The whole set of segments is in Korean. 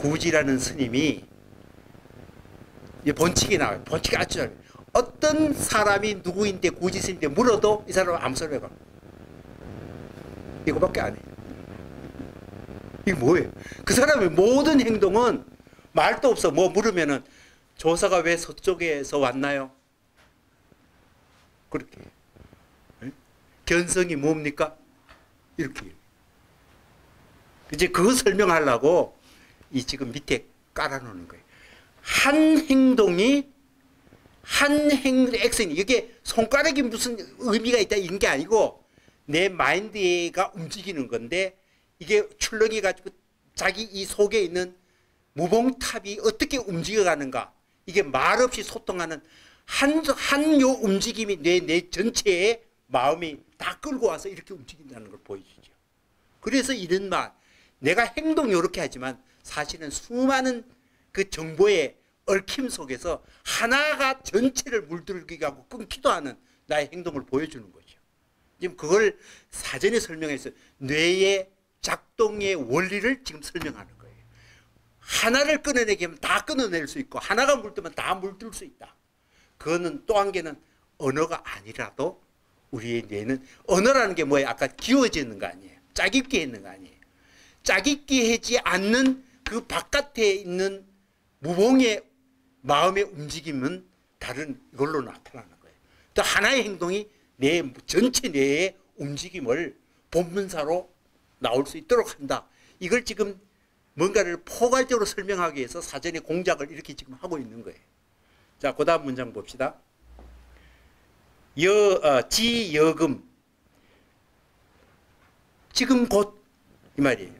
구지라는 스님이 본칙이 나와요. 본칙이 아주 잘. 어떤 사람이 누구인데 구지 스님인데 물어도 이 사람은 아무 소리 해봐. 이거밖에 안 해. 이게 뭐예요? 그 사람의 모든 행동은 말도 없어. 뭐 물으면은 조사가 왜 서쪽에서 왔나요? 그렇게. 견성이 뭡니까? 이렇게. 이제 그거 설명하려고 이 지금 밑에 깔아놓는 거예요. 한 행동이 액션이 이게 손가락이 무슨 의미가 있다 이런 게 아니고 내 마인드가 움직이는 건데 이게 출렁이 가지고 자기 이 속에 있는 무봉탑이 어떻게 움직여가는가 이게 말없이 소통하는 한 요 움직임이 내 전체의 마음이 다 끌고 와서 이렇게 움직인다는 걸 보여주죠. 그래서 이런 말 내가 행동 이렇게 하지만 사실은 수많은 그 정보의 얽힘 속에서 하나가 전체를 물들기도 하고 끊기도 하는 나의 행동을 보여주는 거죠. 지금 그걸 사전에 설명해서 뇌의 작동의 원리를 지금 설명하는 거예요. 하나를 끊어내게 하면 다 끊어낼 수 있고 하나가 물들면 다 물들 수 있다. 그거는 또 한 개는 언어가 아니라도 우리의 뇌는 언어라는 게 뭐예요? 아까 기워지는 거 아니에요? 짜깁기 했는 거 아니에요? 짜깁기 하지 않는 그 바깥에 있는 무봉의 마음의 움직임은 다른 걸로 나타나는 거예요. 또 하나의 행동이 내 전체 뇌의 움직임을 본문사로 나올 수 있도록 한다. 이걸 지금 뭔가를 포괄적으로 설명하기 위해서 사전에 공작을 이렇게 지금 하고 있는 거예요. 자, 그 다음 문장 봅시다. 지여금. 지금 곧, 이 말이에요.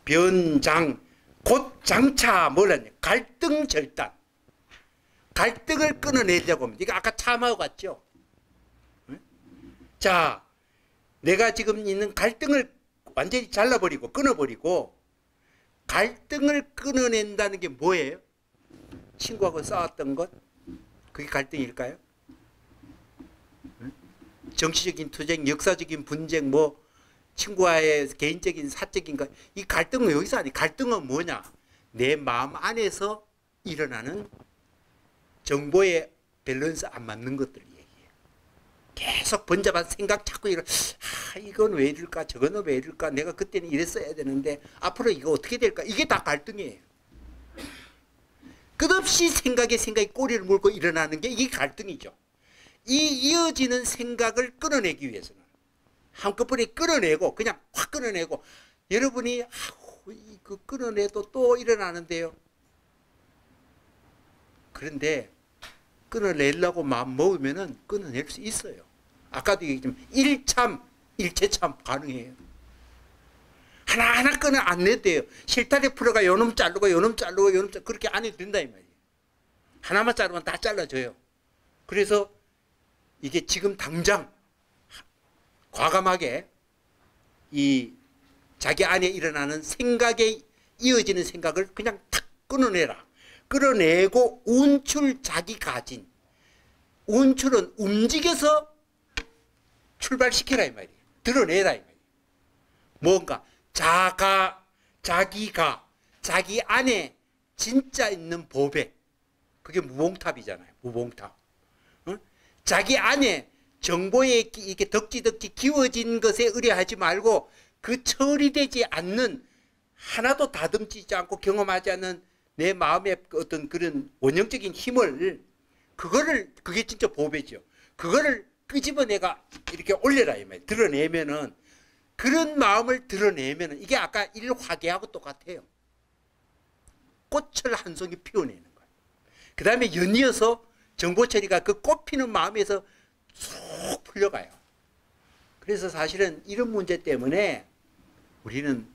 변장, 곧 장차, 뭐라냐. 갈등 절단. 갈등을 끊어내려고 합니다. 이거 아까 참하고 같죠? 자, 내가 지금 있는 갈등을 완전히 잘라버리고, 끊어버리고, 갈등을 끊어낸다는 게 뭐예요? 친구하고 싸웠던 것? 그게 갈등일까요? 정치적인 투쟁, 역사적인 분쟁, 뭐 친구와의 개인적인 사적인 것, 이 갈등은 여기서 아니. 갈등은 뭐냐? 내 마음 안에서 일어나는 정보의 밸런스 안 맞는 것들 얘기해요. 계속 번잡한 생각 자꾸 이건 왜 이럴까? 저거는 왜 이럴까? 내가 그때는 이랬어야 되는데 앞으로 이거 어떻게 될까? 이게 다 갈등이에요. 끝없이 생각에 꼬리를 물고 일어나는 게 이게 갈등이죠. 이 이어지는 생각을 끊어내기 위해서는 한꺼번에 끊어내고 그냥 확 끊어내고 여러분이 그 끊어내도 또 일어나는데요. 그런데 끊어내려고 마음 먹으면은 끊어낼 수 있어요. 아까도 얘기했지만 일참, 일체참 가능해요. 하나하나 끊어 안 내대요. 실타래 풀어가 요놈 자르고 요놈 자르고 요놈 자르고 그렇게 안 해도 된다 이 말이에요. 하나만 자르면 다 잘라져요. 그래서 이게 지금 당장 과감하게 이 자기 안에 일어나는 생각에 이어지는 생각을 그냥 탁 끊어내라. 끌어내고 운출 자기 가진. 운출은 움직여서 출발시켜라 이 말이에요. 드러내라 이 말이에요. 뭔가 자기가 자기 안에 진짜 있는 보배. 그게 무봉탑이잖아요. 무봉탑. 어? 자기 안에 정보에 이렇게 덕지덕지 기워진 것에 의뢰하지 말고 그 처리되지 않는 하나도 다듬지지 않고 경험하지 않는 내 마음의 어떤 그런 원형적인 힘을 그게 진짜 보배죠. 그거를 끄집어내가 이렇게 올려라 이 말이에요. 드러내면은 그런 마음을 드러내면은 이게 아까 일화계하고 똑같아요. 꽃을 한 송이 피워내는 거예요. 그 다음에 연이어서 정보 처리가 그 꽃피는 마음에서 쏙 풀려가요. 그래서 사실은 이런 문제 때문에 우리는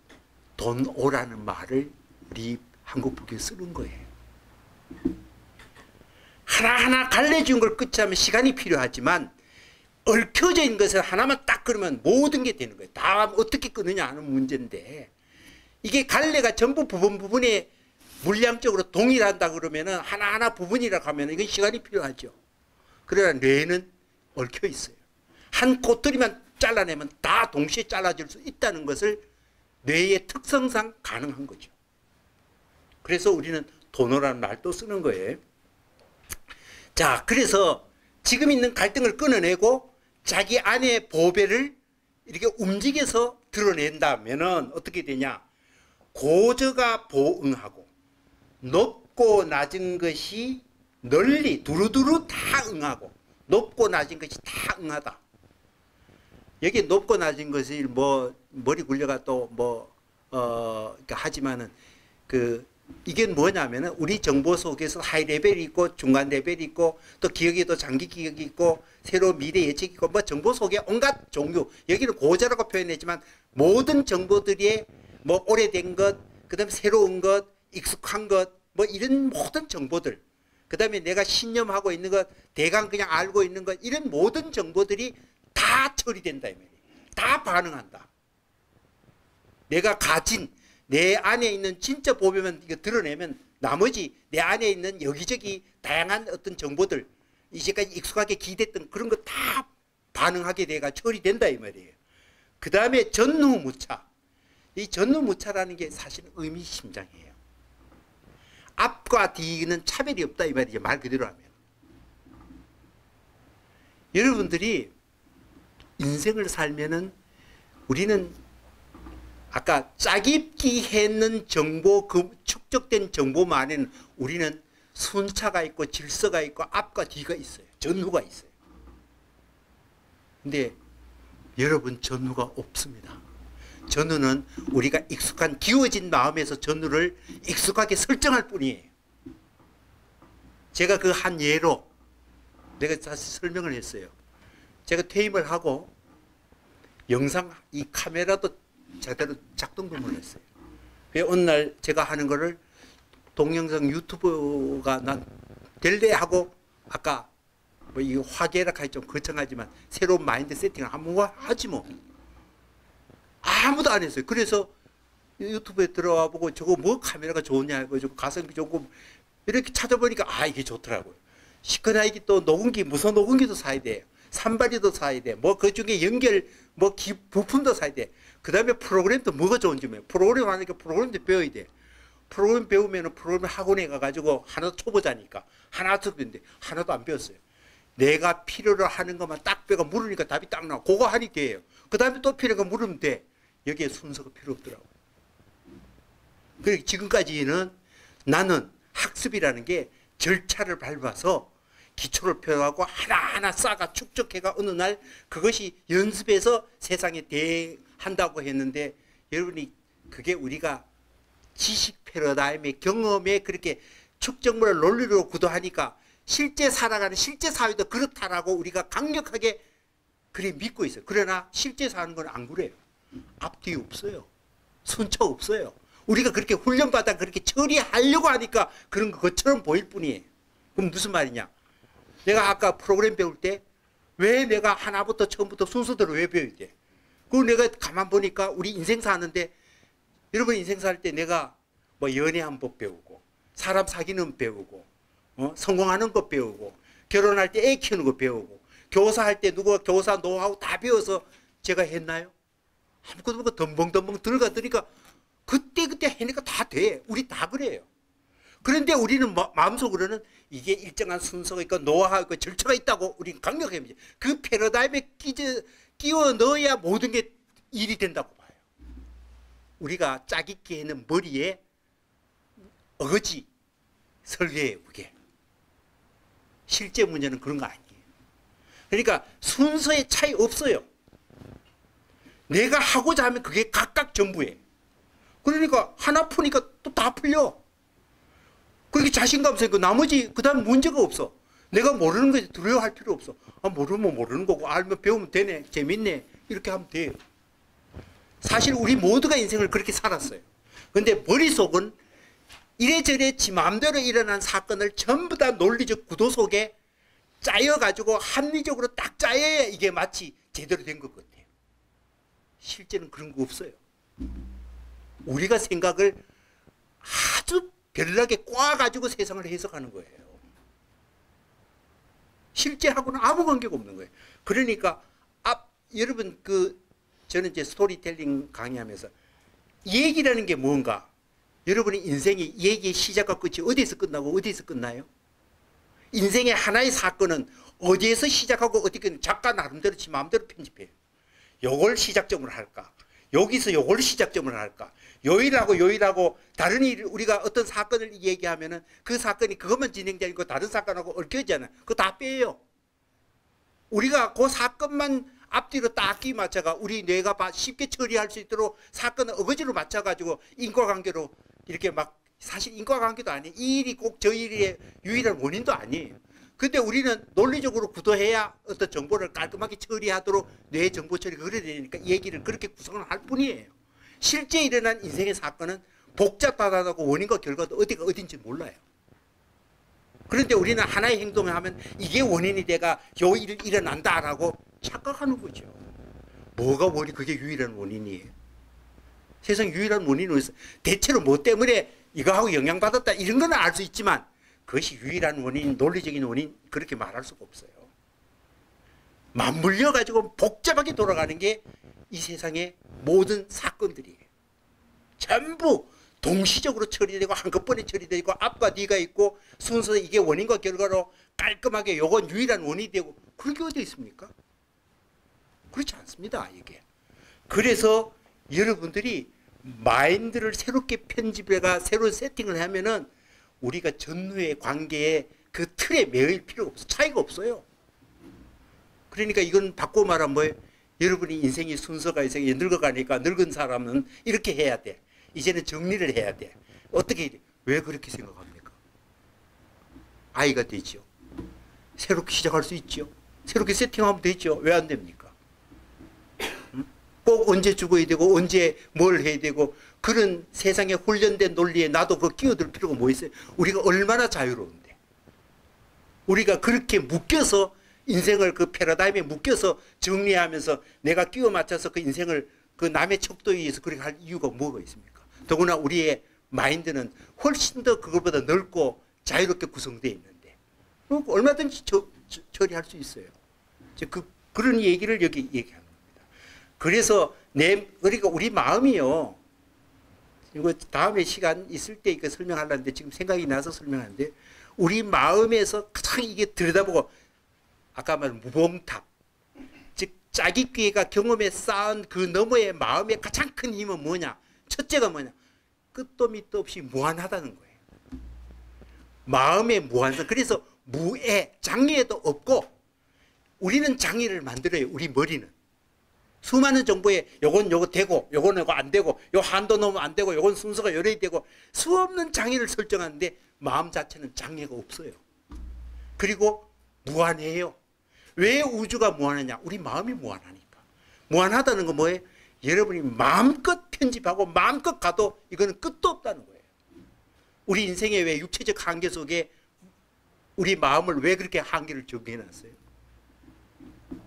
돈 오라는 말을 우리 한국 불교에 쓰는 거예요. 하나하나 갈라진 걸 끝하면 시간이 필요하지만 얽혀져 있는 것을 하나만 딱 끊으면 모든 게 되는 거예요. 다 어떻게 끊느냐 하는 문제인데 이게 갈래가 전부 부분에 물량적으로 동일한다 그러면은 하나하나 부분이라고 하면 이건 시간이 필요하죠. 그러나 뇌는 얽혀 있어요. 한 꼬투리만 잘라내면 다 동시에 잘라질 수 있다는 것을 뇌의 특성상 가능한 거죠. 그래서 우리는 도노라는 말도 쓰는 거예요. 자, 그래서 지금 있는 갈등을 끊어내고 자기 안의 보배를 이렇게 움직여서 드러낸다면은 어떻게 되냐? 고저가 보응하고 높고 낮은 것이 널리 두루두루 다 응하고 높고 낮은 것이 다 응하다. 여기 높고 낮은 것이 뭐 머리 굴려가 또 뭐 하지만은 이게 뭐냐면은 우리 정보 속에서 하이 레벨이 있고 중간 레벨이 있고 또 기억에도 장기 기억이 있고 새로 미래 예측이 있고 뭐 정보 속에 온갖 종류, 여기는 고저라고 표현했지만 모든 정보들이 뭐 오래된 것, 그다음에 새로운 것, 익숙한 것, 뭐 이런 모든 정보들, 그다음에 내가 신념하고 있는 것, 대강 그냥 알고 있는 것, 이런 모든 정보들이 다 처리된다 이 말이에요. 다 반응한다. 내가 가진 내 안에 있는 진짜 보면 이거 드러내면 나머지 내 안에 있는 여기저기 다양한 어떤 정보들, 이제까지 익숙하게 기댔던 그런 거 다 반응하게 돼가 처리된다 이 말이에요. 그 다음에 전후무차. 이 전후무차라는 게 사실은 의미심장이에요. 앞과 뒤는 차별이 없다 이 말이죠. 말 그대로 하면. 여러분들이 인생을 살면은 우리는 아까 짜깁기 했는 정보, 그 축적된 정보만에는 우리는 순차가 있고 질서가 있고 앞과 뒤가 있어요. 전후가 있어요. 근데 여러분 전후가 없습니다. 전후는 우리가 익숙한 기워진 마음에서 전후를 익숙하게 설정할 뿐이에요. 제가 그 한 예로 내가 다시 설명을 했어요. 제가 퇴임을 하고 영상 이 카메라도 제대로 작동도 몰랐어요. 어느 날 제가 하는 거를 동영상 유튜브가 난 될래 하고 아까 뭐 이 화계라 하기 좀 거창하지만 새로운 마인드 세팅을 한번 하지 뭐. 아무도 안 했어요. 그래서 유튜브에 들어와 보고 저거 뭐 카메라가 좋냐 하고 저거 가성비 좋고 이렇게 찾아보니까 아 이게 좋더라고요. 시커나이기 또 녹음기 무선 녹음기도 사야 돼요. 산발이도 사야 돼. 뭐 그 중에 연결 뭐 부품도 사야 돼. 그 다음에 프로그램도 뭐가 좋은지 뭐예요. 프로그램 하니까 프로그램도 배워야 돼. 프로그램 배우면은 프로그램 학원에 가가지고 하나도 초보자니까 하나도 배웠는데 하나도 안 배웠어요. 내가 필요로 하는 것만 딱 배가 물으니까 답이 딱 나와. 그거 하니 돼요. 그 다음에 또 필요가 물으면 돼. 여기에 순서가 필요 없더라고. 그리고 지금까지는 나는 학습이라는 게 절차를 밟아서 기초를 펴가고 하나하나 쌓아가 축적해가 어느 날 그것이 연습해서 세상에 대한다고 했는데 여러분이 그게 우리가 지식 패러다임의 경험에 그렇게 축적물을 논리로 구도하니까 실제 살아가는 실제 사회도 그렇다라고 우리가 강력하게 그리 믿고 있어요. 그러나 실제 사는 건 안 그래요. 앞뒤 없어요. 순차 없어요. 우리가 그렇게 훈련받아 그렇게 처리하려고 하니까 그런 것처럼 보일 뿐이에요. 그럼 무슨 말이냐? 내가 아까 프로그램 배울 때 왜 내가 하나부터 처음부터 순서대로 왜 배워야 돼? 그리고 내가 가만 보니까 우리 인생 사는데 여러분 인생 살 때 내가 뭐 연애한 법 배우고 사람 사귀는 법 배우고 성공하는 것 배우고 결혼할 때 애 키우는 거 배우고 교사할 때 누가 교사 노하우 다 배워서 제가 했나요? 아무것도 없고 덤벙덤벙 들어가더니까 그때 해니까 다 돼. 우리 다 그래요. 그런데 우리는 마음속으로는 이게 일정한 순서가 있고 노하우가 있고 절차가 있다고 우리는 강력하게 믿어요. 그 패러다임에 끼워 넣어야 모든 게 일이 된다고 봐요. 우리가 짜깁기 해는 머리에 어거지 설계예요. 그게. 실제 문제는 그런 거 아니에요. 그러니까 순서의 차이 없어요. 내가 하고자 하면 그게 각각 전부예요. 그러니까 하나 푸니까 또 다 풀려. 그렇게 자신감 생기고 나머지 그 다음 문제가 없어. 내가 모르는 것에 두려워할 필요 없어. 아, 모르면 모르는 거고 알면 배우면 되네. 재밌네. 이렇게 하면 돼요. 사실 우리 모두가 인생을 그렇게 살았어요. 근데 머릿속은 이래저래 지 마음대로 일어난 사건을 전부 다 논리적 구도 속에 짜여가지고 합리적으로 딱 짜여야 이게 마치 제대로 된 것 같아요. 실제는 그런 거 없어요. 우리가 생각을 아주 별나게 꽈가지고 세상을 해석하는 거예요. 실제하고는 아무 관계가 없는 거예요. 그러니까 여러분 저는 이제 스토리텔링 강의하면서 얘기라는 게 뭔가 여러분의 인생이 얘기의 시작과 끝이 어디에서 끝나고 어디에서 끝나요? 인생의 하나의 사건은 어디에서 시작하고 어디 끝나 작가 나름대로 지 마음대로 편집해요. 요걸 시작점으로 할까? 여기서 요걸 시작점으로 할까? 요일하고 다른 일 우리가 어떤 사건을 얘기하면은 그 사건이 그것만 진행되고 다른 사건하고 얽혀지잖아요. 그거 다 빼요. 우리가 그 사건만 앞뒤로 딱 끼 맞춰가 우리 뇌가 쉽게 처리할 수 있도록 사건을 어거지로 맞춰가지고 인과관계로 이렇게 막 사실 인과관계도 아니에요. 이 일이 꼭 저 일의 유일한 원인도 아니에요. 근데 우리는 논리적으로 구도해야 어떤 정보를 깔끔하게 처리하도록 뇌 정보 처리가 그래야 되니까 얘기를 그렇게 구성을 할 뿐이에요. 실제 일어난 인생의 사건은 복잡하다고 원인과 결과도 어디가 어딘지 몰라요. 그런데 우리는 하나의 행동을 하면 이게 원인이 돼가 요 일이 일어난다라고 착각하는 거죠. 뭐가 원인? 그게 유일한 원인이에요. 세상 유일한 원인은 대체로 뭐 때문에 이거하고 영향받았다 이런 건 알 수 있지만 그것이 유일한 원인, 논리적인 원인 그렇게 말할 수가 없어요. 맞물려 가지고 복잡하게 돌아가는 게 이 세상의 모든 사건들이에요. 전부 동시적으로 처리되고 한꺼번에 처리되고 앞과 뒤가 있고 순서 이게 원인과 결과로 깔끔하게 요건 유일한 원인이 되고 그런 게 어디 있습니까? 그렇지 않습니다. 이게. 그래서 여러분들이 마인드를 새롭게 편집해가 새로운 세팅을 하면은 우리가 전후의 관계에 그 틀에 매일 필요가 없어. 차이가 없어요. 그러니까 이건 바꿔 말하면 뭐예요? 여러분이 인생의 순서가 있어요. 늙어가니까 늙은 사람은 이렇게 해야 돼. 이제는 정리를 해야 돼. 어떻게 해야 돼? 왜 그렇게 생각합니까? 아이가 되죠. 새롭게 시작할 수 있죠. 새롭게 세팅하면 되죠. 왜 안 됩니까? 꼭 언제 죽어야 되고 언제 뭘 해야 되고 그런 세상에 훈련된 논리에 나도 그 끼어들 필요가 뭐 있어요? 우리가 얼마나 자유로운데. 우리가 그렇게 묶여서 인생을 그 패러다임에 묶여서 정리하면서 내가 끼워 맞춰서 그 인생을 그 남의 척도에 의해서 그렇게 할 이유가 뭐가 있습니까? 더구나 우리의 마인드는 훨씬 더 그것보다 넓고 자유롭게 구성되어 있는데 얼마든지 처리할 수 있어요. 그런 얘기를 여기 얘기하는 겁니다. 그래서 그러니까 우리 마음이요. 이거 다음에 시간 있을 때 이거 설명하려는데 지금 생각이 나서 설명하는데 우리 마음에서 가장 이게 들여다보고 아까 말한 무봉탑 즉 짜깁기가 경험에 쌓은 그 너머의 마음의 가장 큰 힘은 뭐냐? 첫째가 뭐냐? 끝도 밑도 없이 무한하다는 거예요. 마음의 무한성. 그래서 무애, 장애도 없고 우리는 장애를 만들어요. 우리 머리는. 수많은 정보에 요건 요거 되고 요건 요거 안 되고 요 한도 넘으면 안 되고 요건 순서가 요래 되고 수없는 장애를 설정하는데 마음 자체는 장애가 없어요. 그리고 무한해요. 왜 우주가 무한하냐? 우리 마음이 무한하니까. 무한하다는 건 뭐예요? 여러분이 마음껏 편집하고 마음껏 가도 이거는 끝도 없다는 거예요. 우리 인생의 왜 육체적 한계 속에 우리 마음을 왜 그렇게 한계를 정해놨어요?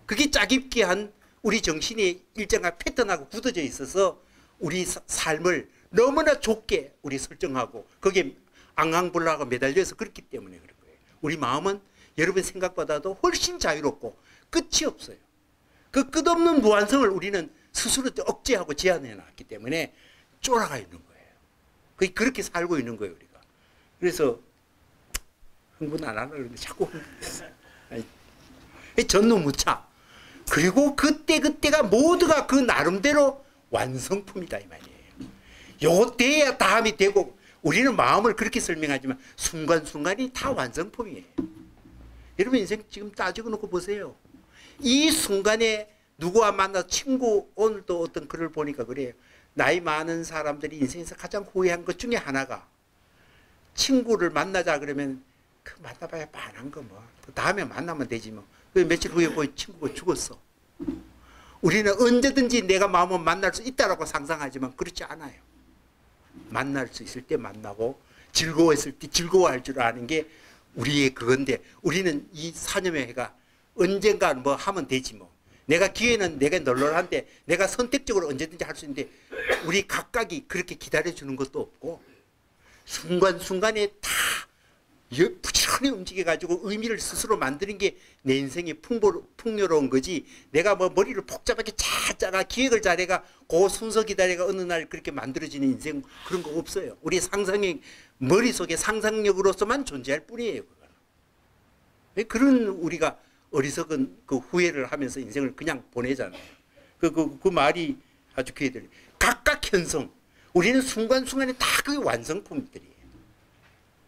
그게 짜깁기한 우리 정신이 일정한 패턴하고 굳어져 있어서 우리 삶을 너무나 좁게 우리 설정하고 거기에 앙앙불락하고 매달려서 그렇기 때문에 그런 거예요. 우리 마음은 여러분 생각보다도 훨씬 자유롭고 끝이 없어요. 그 끝없는 무한성을 우리는 스스로 억제하고 제한해 놨기 때문에 쫄아가 있는 거예요. 그렇게 살고 있는 거예요, 우리가. 그래서 흥분 안 하려고 자꾸 흥분했어요. 전노무차. 그리고 그때가 모두가 그 나름대로 완성품이다 이 말이에요. 요 때야 다음이 되고 우리는 마음을 그렇게 설명하지만 순간순간이 다 완성품이에요. 여러분 인생 지금 따지고 놓고 보세요. 이 순간에 누구와 만나 친구 오늘도 어떤 글을 보니까 그래요. 나이 많은 사람들이 인생에서 가장 후회한 것 중에 하나가 친구를 만나자 그러면 그 만나봐야 빤한 거 뭐. 그 다음에 만나면 되지 뭐. 그 며칠 후에 보니 친구가 죽었어. 우리는 언제든지 내가 마음을 만날 수 있다라고 상상하지만 그렇지 않아요. 만날 수 있을 때 만나고 즐거워했을 때 즐거워할 줄 아는 게 우리의 그건데 우리는 이 사념의 해가 언젠가 뭐 하면 되지 뭐. 내가 기회는 내가 널널한데 내가 선택적으로 언제든지 할 수 있는데 우리 각각이 그렇게 기다려주는 것도 없고 순간순간에 다 이게 부지런히 움직여가지고 의미를 스스로 만드는 게 내 인생의 풍요로운 거지. 내가 뭐 머리를 복잡하게 짜가 기획을 잘해가 그 순서 기다려가 어느 날 그렇게 만들어지는 인생 그런 거 없어요. 우리 상상력 머릿속에 상상력으로서만 존재할 뿐이에요. 그거는. 그런 우리가 어리석은 그 후회를 하면서 인생을 그냥 보내잖아요. 그 말이 아주 귀에 들려요. 각각 현성. 우리는 순간순간에 다 그 완성품들이에요.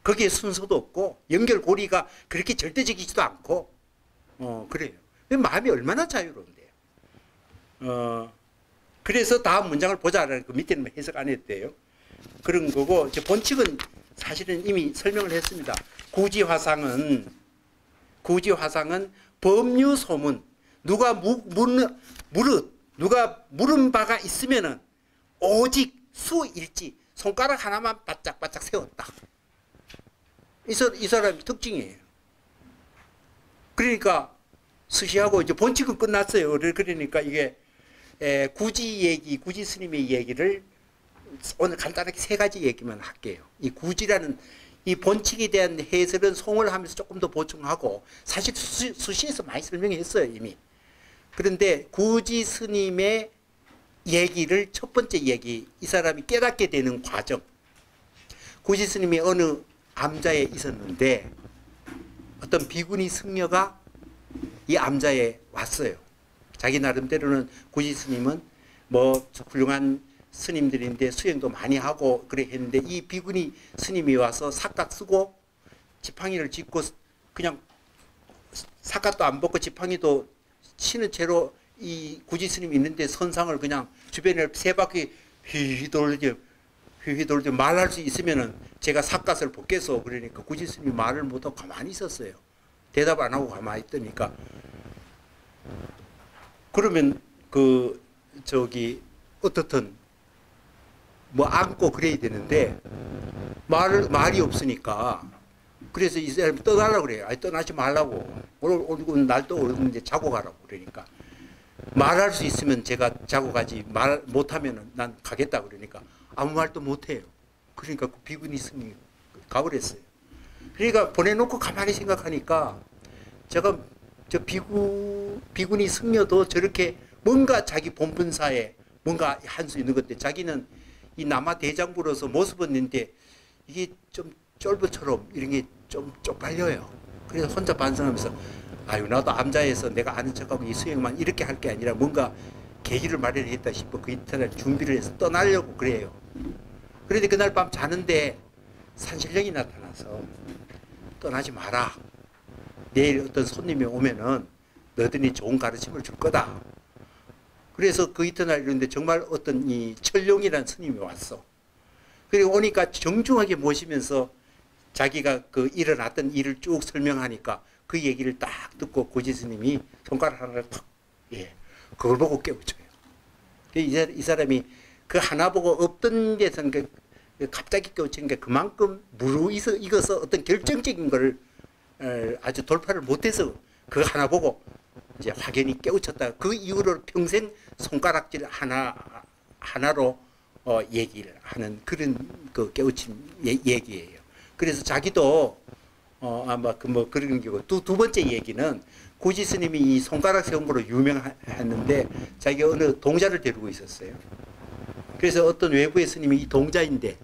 거기에 순서도 없고 연결고리가 그렇게 절대적이지도 않고 그래요. 마음이 얼마나 자유로운데요. 그래서 다음 문장을 보자라는 그 밑에는 해석 안 했대요. 그런 거고 이제 본칙은 사실은 이미 설명을 했습니다. 구지화상은 법류소문 누가 누가 물은 바가 있으면은 오직 수일지 손가락 하나만 바짝바짝 세웠다. 이 사람의 특징이에요. 그러니까 스시하고 이제 본칙은 끝났어요. 그러니까 이게 구지 스님의 얘기를 오늘 간단하게 세 가지 얘기만 할게요. 이 구지라는 이 본칙에 대한 해설은 송을 하면서 조금 더 보충하고 사실 수시에서 많이 설명했어요 이미. 그런데 구지 스님의 얘기를 첫 번째 얘기, 이 사람이 깨닫게 되는 과정. 구지 스님이 어느 암자에 있었는데 어떤 비구니 승려가 이 암자에 왔어요. 자기 나름대로는 구지 스님은 뭐 훌륭한 스님들인데 수행도 많이 하고 그래 했는데 이 비구니 스님이 와서 삿갓 쓰고 지팡이를 짚고 그냥 삿갓도 안 벗고 지팡이도 치는 채로 이 구지 스님이 있는데 선상을 그냥 주변을 세 바퀴 휘휘 돌죠. 말할 수 있으면은 제가 삿갓을 벗겨서 그러니까 구지 스님이 말을 못하고 가만히 있었어요. 대답 안 하고 가만히 있더니까 그러면 어떻든 뭐 안고 그래야 되는데 말이 없으니까 그래서 이 사람이 떠나려고 그래요. 아니 떠나지 말라고. 오늘 날도 오는데 자고 가라고 그러니까 말할 수 있으면 제가 자고 가지 말 못하면 난 가겠다 그러니까 아무 말도 못해요. 그러니까 그 비구니 스님이 가버렸어요. 그러니까 보내놓고 가만히 생각하니까 제가 저 비구니 승려도 저렇게 뭔가 자기 본분사에 뭔가 할 수 있는 건데 자기는 이 남아 대장부로서 모습은 있는데 이게 좀 쫄보처럼 이런 게 좀 쪽팔려요. 그래서 혼자 반성하면서 아유 나도 암자에서 내가 아는 척하고 이 수행만 이렇게 할 게 아니라 뭔가 계기를 마련했다 싶어 그 이튿날 준비를 해서 떠나려고 그래요. 그런데 그날 밤 자는데 산신령이 나타나서 떠나지 마라. 내일 어떤 손님이 오면은 너희들이 좋은 가르침을 줄 거다. 그래서 그 이튿날 이런데 정말 어떤 이 철룡이라는 스님이 왔어. 그리고 오니까 정중하게 모시면서 자기가 그 일어났던 일을 쭉 설명하니까 그 얘기를 딱 듣고 고지 스님이 손가락 하나를 탁, 그걸 보고 깨우쳐요. 이 사람이 그 하나 보고 없던 데서 갑자기 깨우친 게 그만큼 무르익어서 어떤 결정적인 걸 아주 돌파를 못해서 그 하나 보고 이제 확연히 깨우쳤다. 그 이후로 평생 손가락질 하나로 얘기를 하는 그런 그 깨우침 얘기예요. 그래서 자기도 아마 그런 경우 두 번째 얘기는 구지 스님이 이 손가락 세운 거로 유명했는데 자기가 어느 동자를 데리고 있었어요. 그래서 어떤 외부의 스님이 이 동자인데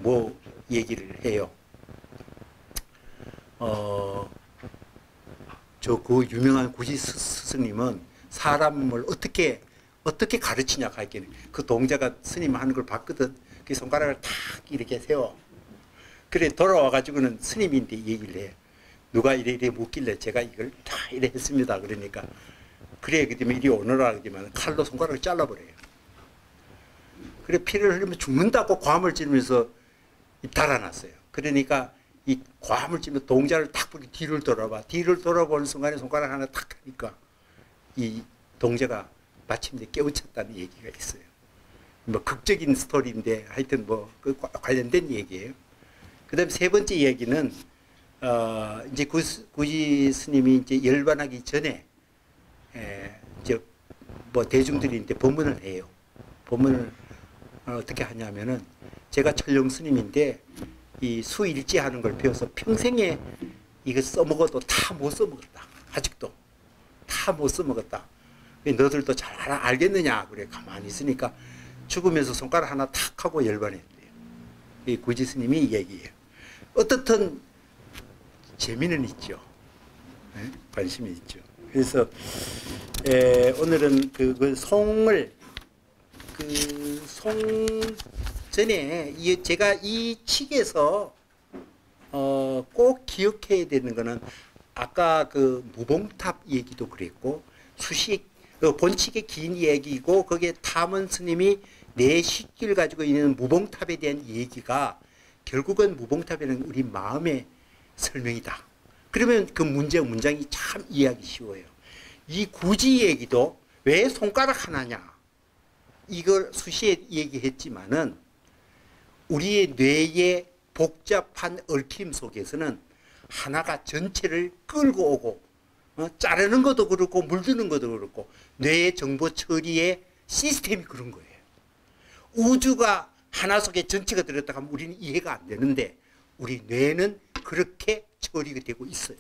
뭐 얘기를 해요. 그 유명한 구지 스님은 사람을 어떻게 가르치냐 하기는 그 동자가 스님 하는 걸 봤거든. 그 손가락을 탁 이렇게 세워. 그래 돌아와 가지고는 스님인데 얘기를 해. 누가 이래 묻길래 제가 이걸 다 이래 했습니다. 그러니까 그래 그러면 이리 오너라 그러면 칼로 손가락을 잘라버려요. 그래 피를 흘리면 죽는다고 과음을 지르면서 달아났어요. 그러니까 이 과음을 지르면 동자를 탁 보고 뒤를 돌아봐. 뒤를 돌아보는 순간에 손가락 하나 탁 하니까 이 동자가 마침내 깨우쳤다는 얘기가 있어요. 뭐 극적인 스토리인데 하여튼 그 관련된 얘기예요. 그 다음 세 번째 얘기는 이제 구지 스님이 이제 열반하기 전에 이제 대중들인데 법문을 해요. 법문을 어떻게 하냐면은 제가 철령 스님인데 이 수일지 하는 걸 배워서 평생에 이거 써먹어도 다 못 써먹었다. 아직도 다 못 써먹었다. 너들도 잘 알겠느냐. 그래 가만히 있으니까 죽으면서 손가락 하나 탁 하고 열반했대요. 이 구지 스님이 얘기해요. 어떻든 재미는 있죠. 네? 관심이 있죠. 그래서 오늘은 그 송을 송 전에 제가 이 책에서 꼭 기억해야 되는 거는 아까 그 무봉탑 얘기도 그랬고 수식 본칙의 긴 얘기고 거기에 탐원 스님이 내 식기를 가지고 있는 무봉탑에 대한 얘기가 결국은 무봉탑에는 우리 마음의 설명이다. 그러면 그 문장이 참 이해하기 쉬워요. 이 구지 얘기도 왜 손가락 하나냐 이걸 수시에 얘기했지만은 우리의 뇌의 복잡한 얽힘 속에서는 하나가 전체를 끌고 오고 자르는 것도 그렇고 물드는 것도 그렇고 뇌의 정보 처리의 시스템이 그런 거예요. 우주가 하나 속에 전체가 들었다 하면 우리는 이해가 안 되는데 우리 뇌는 그렇게 처리가 되고 있어요.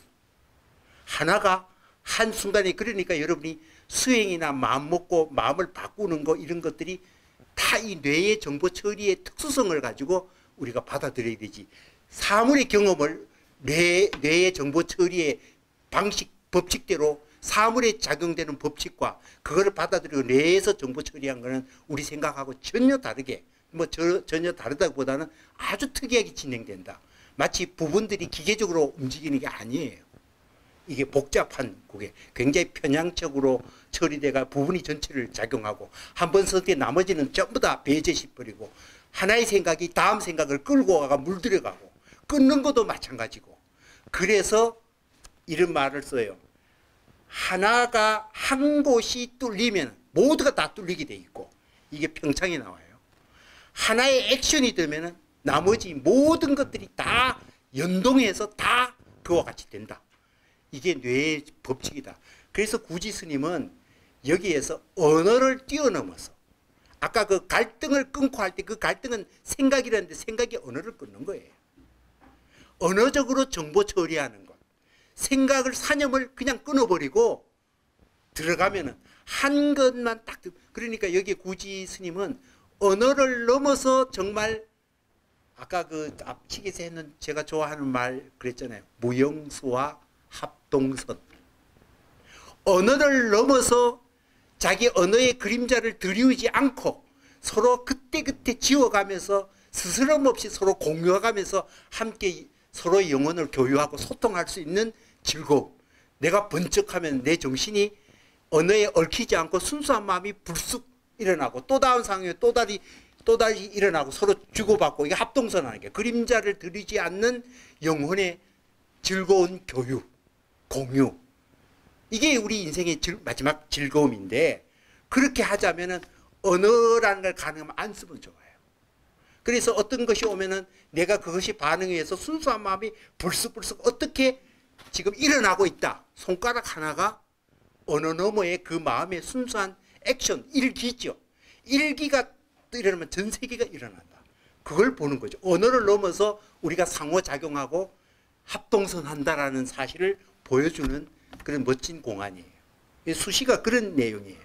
하나가 한순간에 그러니까 여러분이 수행이나 마음 먹고 마음을 바꾸는 거 이런 것들이 다 이 뇌의 정보 처리의 특수성을 가지고 우리가 받아들여야 되지. 사물의 경험을 뇌의 정보 처리의 방식, 법칙대로 사물에 작용되는 법칙과 그거를 받아들이고 뇌에서 정보 처리한 거는 우리 생각하고 전혀 다르게 전혀 다르다기보다는 아주 특이하게 진행된다. 마치 부분들이 기계적으로 움직이는 게 아니에요. 이게 복잡한 그게 굉장히 편향적으로 처리돼가 부분이 전체를 작용하고 한 번 쓸 때 나머지는 전부 다 배제시버리고 하나의 생각이 다음 생각을 끌고 가가 물들여가고 끊는 것도 마찬가지고 그래서 이런 말을 써요. 하나가 한 곳이 뚫리면 모두가 다 뚫리게 돼 있고 이게 평창에 나와요. 하나의 액션이 되면 나머지 모든 것들이 다 연동해서 다 그와 같이 된다. 이게 뇌의 법칙이다. 그래서 구지 스님은 여기에서 언어를 뛰어넘어서 아까 그 갈등을 끊고 할 때 그 갈등은 생각이라는데 생각이 언어를 끊는 거예요. 언어적으로 정보 처리하는 것. 생각을 사념을 그냥 끊어버리고 들어가면은 한 것만 딱 그러니까 여기 구지 스님은 언어를 넘어서 정말 아까 그 앞치기에서 했는 제가 좋아하는 말 그랬잖아요. 무영수와 합동선. 언어를 넘어서 자기 언어의 그림자를 들이우지 않고 서로 그때그때 지워가면서 스스럼 없이 서로 공유해가면서 함께 서로의 영혼을 교유하고 소통할 수 있는 즐거움. 내가 번쩍하면 내 정신이 언어에 얽히지 않고 순수한 마음이 불쑥 일어나고 또 다음 상황에 또 다시 일어나고 서로 주고받고 이게 합동선하는 게 그림자를 들이지 않는 영혼의 즐거운 교유, 공유. 이게 우리 인생의 마지막 즐거움인데 그렇게 하자면은 언어라는 걸 가능하면 안 쓰면 좋아요. 그래서 어떤 것이 오면은 내가 그것이 반응해서 순수한 마음이 불쑥불쑥 어떻게 지금 일어나고 있다. 손가락 하나가 언어 너머의 그 마음의 순수한 액션, 일기죠. 일기가 일어나면 전 세계가 일어난다. 그걸 보는 거죠. 언어를 넘어서 우리가 상호작용하고 합동선한다라는 사실을 보여주는 그런 멋진 공안이에요. 수시가 그런 내용이에요.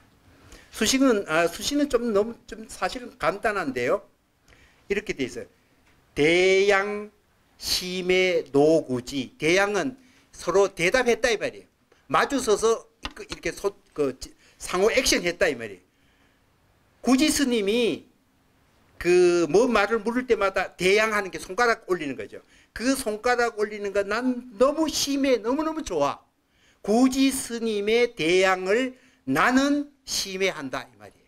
수시는 좀 사실은 간단한데요. 이렇게 돼 있어요. 대양 심의 노구지. 대양은 서로 대답했다 이 말이에요. 마주서서 이렇게 상호 액션했다 이 말이에요. 구지 스님이 그 뭐 말을 물을 때마다 대양하는 게 손가락 올리는 거죠. 그 손가락 올리는 거 난 너무 심해 너무너무 좋아. 구지 스님의 대양을 나는 심해한다 이 말이에요.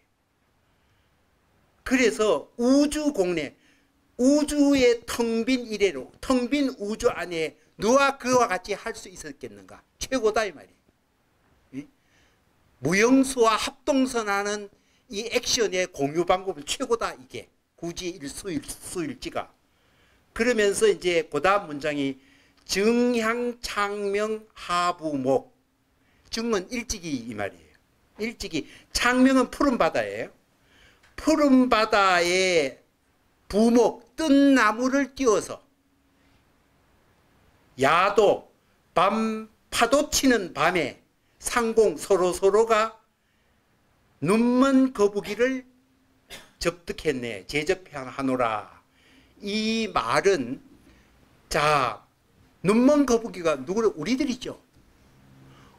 그래서 우주 공내 우주의 텅 빈 이래로 텅 빈 우주 안에 누가 그와 같이 할 수 있었겠는가. 최고다 이 말이에요. 무영수와 합동선하는 이 액션의 공유 방법은 최고다 이게. 굳이 일수일지가. 그러면서 이제 그 다음 문장이 정향 창명 하부목. 정은 일찍이 이 말이에요. 일찍이. 창명은 푸른 바다예요. 푸른 바다에 부목 뜬 나무를 띄워서 야도 밤 파도 치는 밤에 상공 서로가 눈먼 거북이를 접득했네. 제접하노라. 이 말은 자, 눈먼 거북이가 누구를? 우리들이죠.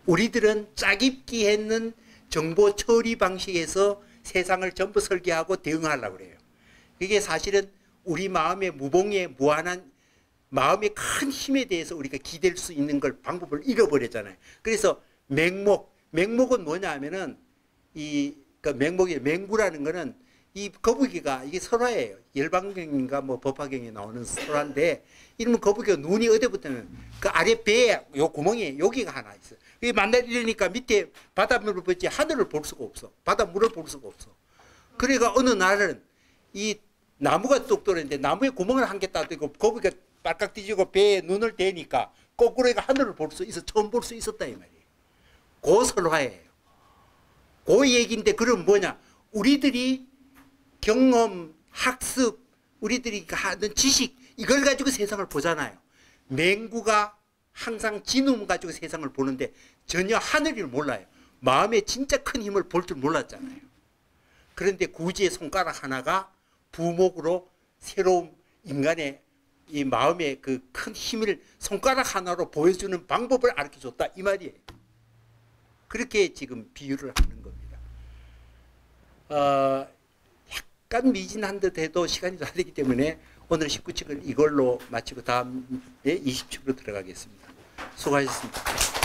우리들은 짜깁기 했는 정보 처리 방식에서 세상을 전부 설계하고 대응하려고 그래요. 그게 사실은 우리 마음의 무봉에 무한한 마음의 큰 힘에 대해서 우리가 기댈 수 있는 걸 방법을 잃어버렸잖아요. 그래서 맹목은 뭐냐 하면은 맹구라는 거는 이 거북이가 이게 설화예요. 열방경인가 뭐 법화경에 나오는 설화인데 이러면 거북이가 눈이 어디 붙으면 그 아래 배에 요 구멍에 여기가 하나 있어. 이게 만날 이러니까 밑에 바닷물을 보지 하늘을 볼 수가 없어. 바닷물을 볼 수가 없어. 그러니까 어느 날은 이 나무가 뚝 떨어졌는데 나무에 구멍을 한 개 따고 거북이가 빨깍 뒤지고 배에 눈을 대니까 거꾸로 하늘을 볼 수 있어. 처음 볼 수 있었다 이 말이에요. 그 설화예요. 그 얘기인데 그럼 뭐냐? 우리들이 경험, 학습, 우리들이 하는 지식 이걸 가지고 세상을 보잖아요. 맹구가 항상 진음 가지고 세상을 보는데 전혀 하늘을 몰라요. 마음에 진짜 큰 힘을 볼 줄 몰랐잖아요. 그런데 구지의 손가락 하나가 부목으로 새로운 인간의 이 마음의 그 큰 힘을 손가락 하나로 보여주는 방법을 가르쳐줬다 이 말이에요. 그렇게 지금 비유를 하는 겁니다. 약간 미진한 듯 해도 시간이 다 되기 때문에 오늘 19칙을 이걸로 마치고 다음에 20칙으로 들어가겠습니다. 수고하셨습니다.